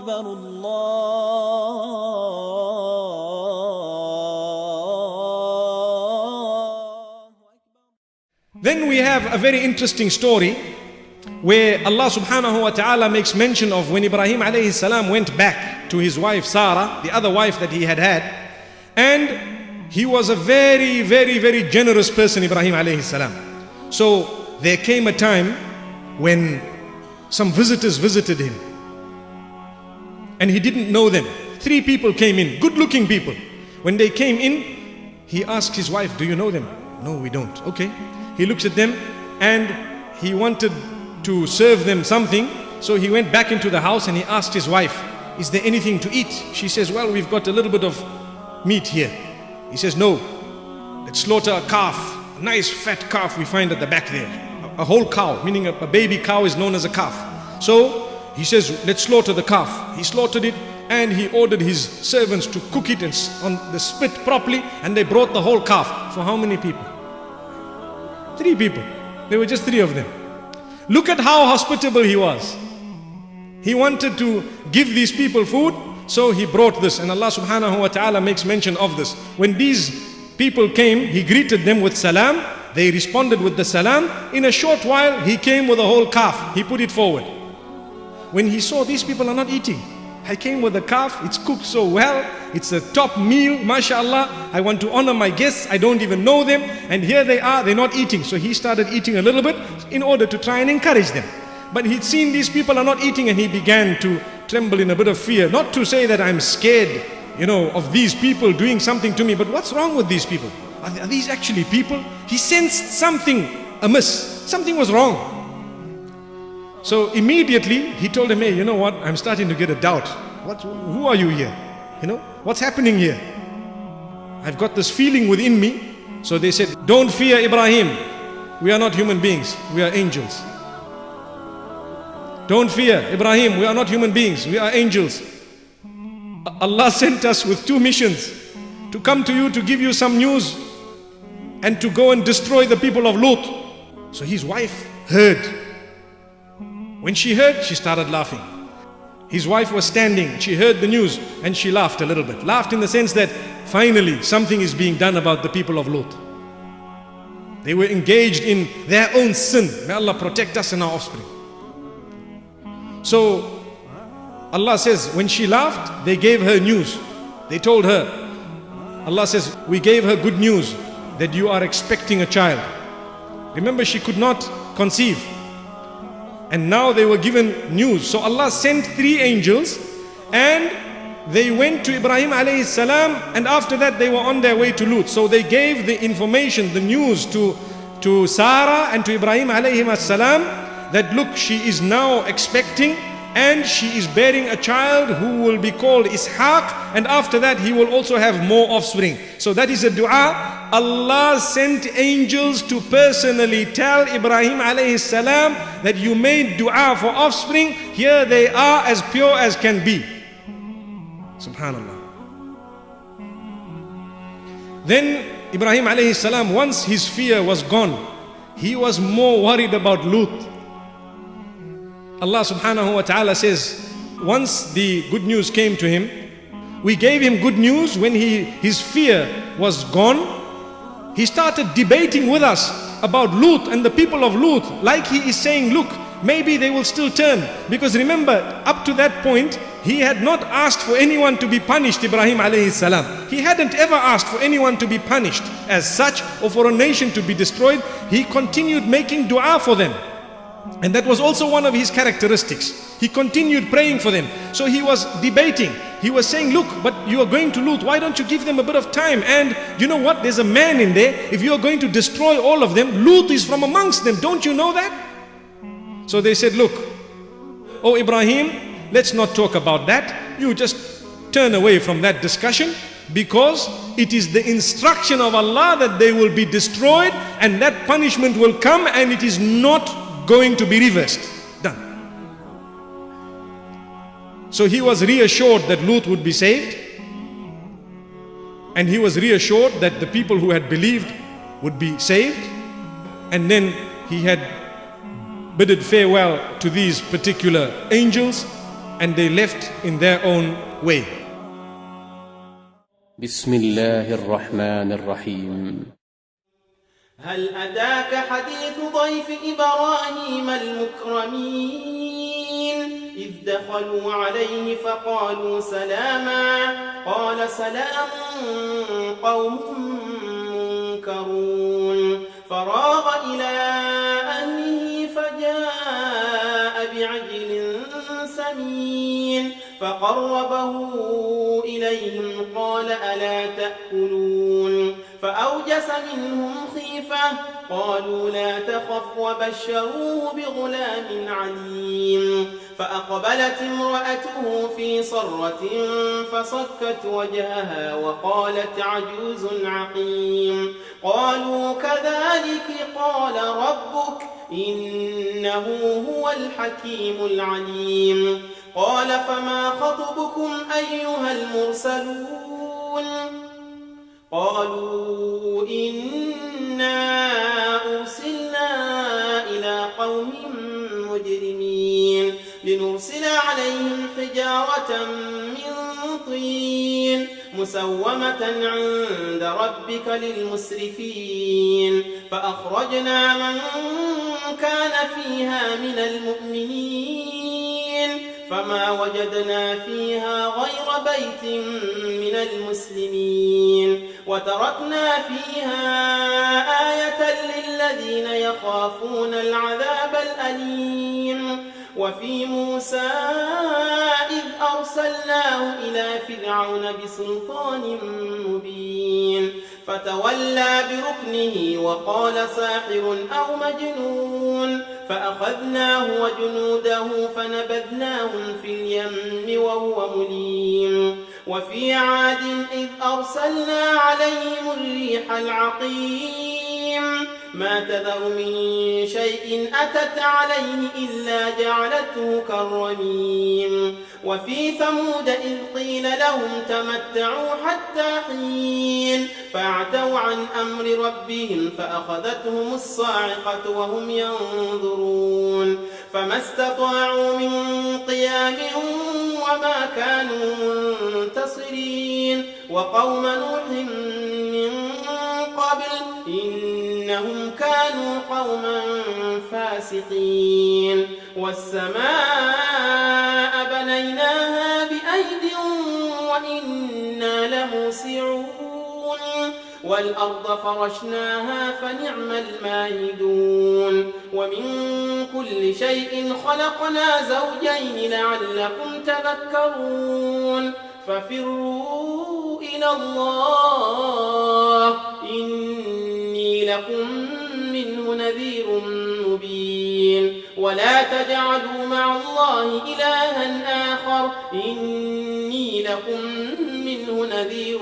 أكبر الله. Then we have a very interesting story where Allah subhanahu wa ta'ala makes mention of when Ibrahim alayhi salam went back to his wife Sarah, the other wife that he had had, and he was a very, very, very generous person, Ibrahim alayhi salam. So there came a time when some visitors visited him and he didn't know them. 3 people came in, good looking people. When they came in, he asked his wife, do you know them? No, we don't. Okay. He looks at them and he wanted to serve them something. So he went back into the house and he asked his wife, is there anything to eat? She says, well, we've got a little bit of meat here. He says, no, let's slaughter a calf, a nice fat calf we find at the back there. A whole cow, meaning a baby cow is known as a calf. So he says, let's slaughter the calf. He slaughtered it and he ordered his servants to cook it on the spit properly, and they brought the whole calf. For how many people? 3 people. There were just 3 of them. Look at how hospitable he was. He wanted to give these people food, so he brought this, and Allah subhanahu wa ta'ala makes mention of this. When these people came, he greeted them with salam. They responded with the salam. In a short while, he came with a whole calf. He put it forward. When he saw these people are not eating, I came with a calf, it's cooked so well, it's a top meal, mashallah. I want to honor my guests, I don't even know them, and here they are, they're not eating. So he started eating a little bit in order to try and encourage them. But he'd seen these people are not eating and he began to tremble in a bit of fear. Not to say that I'm scared, of these people doing something to me, but what's wrong with these people? Are these actually people? He sensed something amiss, something was wrong. So immediately he told him, hey, you know what? I'm starting to get a doubt. Who are you here? What's happening here? I've got this feeling within me. So they said, don't fear Ibrahim. We are not human beings. We are angels. Don't fear Ibrahim. We are not human beings. We are angels. Allah sent us with 2 missions to come to you to give you some news and to go and destroy the people of Lut. So his wife heard. When she heard, she started laughing. His wife was standing, she heard the news and she laughed a little bit. Laughed in the sense that finally something is being done about the people of Lut. They were engaged in their own sin. May Allah protect us and our offspring. So Allah says, when she laughed, they gave her news. They told her, Allah says, we gave her good news that you are expecting a child. Remember, she could not conceive. And now they were given news. So Allah sent 3 angels and they went to Ibrahim alayhi salam, and after that they were on their way to Lut. So they gave the information, the news to Sarah and to Ibrahim alayhi salam that look, she is now expecting and she is bearing a child who will be called Ishaq, and after that he will also have more offspring. So that is a dua. Allah sent angels to personally tell Ibrahim alayhi salam that you made dua for offspring. Here they are as pure as can be. Subhanallah. Then Ibrahim alayhi salam, once his fear was gone, he was more worried about Lut. Allah subhanahu wa ta'ala says, once the good news came to him, we gave him good news. When his fear was gone, he started debating with us about Lut and the people of Lut. Like he is saying, look, maybe they will still turn. Because remember, up to that point, he had not asked for anyone to be punished, Ibrahim alayhi salam. He hadn't ever asked for anyone to be punished as such, or for a nation to be destroyed. He continued making dua for them. And that was also one of his characteristics. He continued praying for them. So he was debating. He was saying, look, but you are going to Lut. Why don't you give them a bit of time? And you know what? There's a man in there. If you are going to destroy all of them, Lut is from amongst them. Don't you know that? So they said, look, oh Ibrahim, let's not talk about that. You just turn away from that discussion, because it is the instruction of Allah that they will be destroyed and that punishment will come, and it is not going to be reversed. Done. So he was reassured that Lut would be saved, and he was reassured that the people who had believed would be saved, and then he had bidded farewell to these particular angels, and they left in their own way. بسم الله الرحمن الرحيم. هل أتاك حديث ضيف إبراهيم المكرمين إذ دخلوا عليه فقالوا سلاما قال سلام قوم منكرون فراغ إلى أهله فجاء بعجل سمين فقربه إليهم قال ألا تأكلون فأوجس منهم خيفة قالوا لا تخف وبشروه بغلام عليم فأقبلت امرأته في صرة فصكت وجهها وقالت عجوز عقيم قالوا كذلك قال ربك إنه هو الحكيم العليم قال فما خطبكم أيها المرسلون قالوا إنا أرسلنا إلى قوم مجرمين لنرسل عليهم حجارة من طين مسومة عند ربك للمسرفين فأخرجنا من كان فيها من المؤمنين فما وجدنا فيها غير بيت من المسلمين وتركنا فيها آية للذين يخافون العذاب الأليم وفي موسى إذ أرسلناه إلى فرعون بسلطان مبين فتولى بركنه وقال ساحر أو مجنون فأخذناه وجنوده فنبذناهم في اليم وهو مليم وفي عاد إذ أرسلنا عليهم الريح العقيم ما تذر من شيء أتت عليه إلا جعلته كالرميم وفي ثمود إذ قيل لهم تمتعوا حتى حين فاعتوا عن أمر ربهم فأخذتهم الصاعقة وهم ينظرون فما استطاعوا من قيام وما كانوا منتصرين وقوم نوح من قبل إنهم كانوا قوما فاسقين والسماء بنيناها بأيد وإنا لموسعون والأرض فرشناها فنعم الماهدون ومن كل شيء خلقنا زوجين لعلكم تذكرون ففروا إلى الله إني لكم منه نذير مبين ولا تجعلوا مع الله إلها آخر إني لكم منه نذير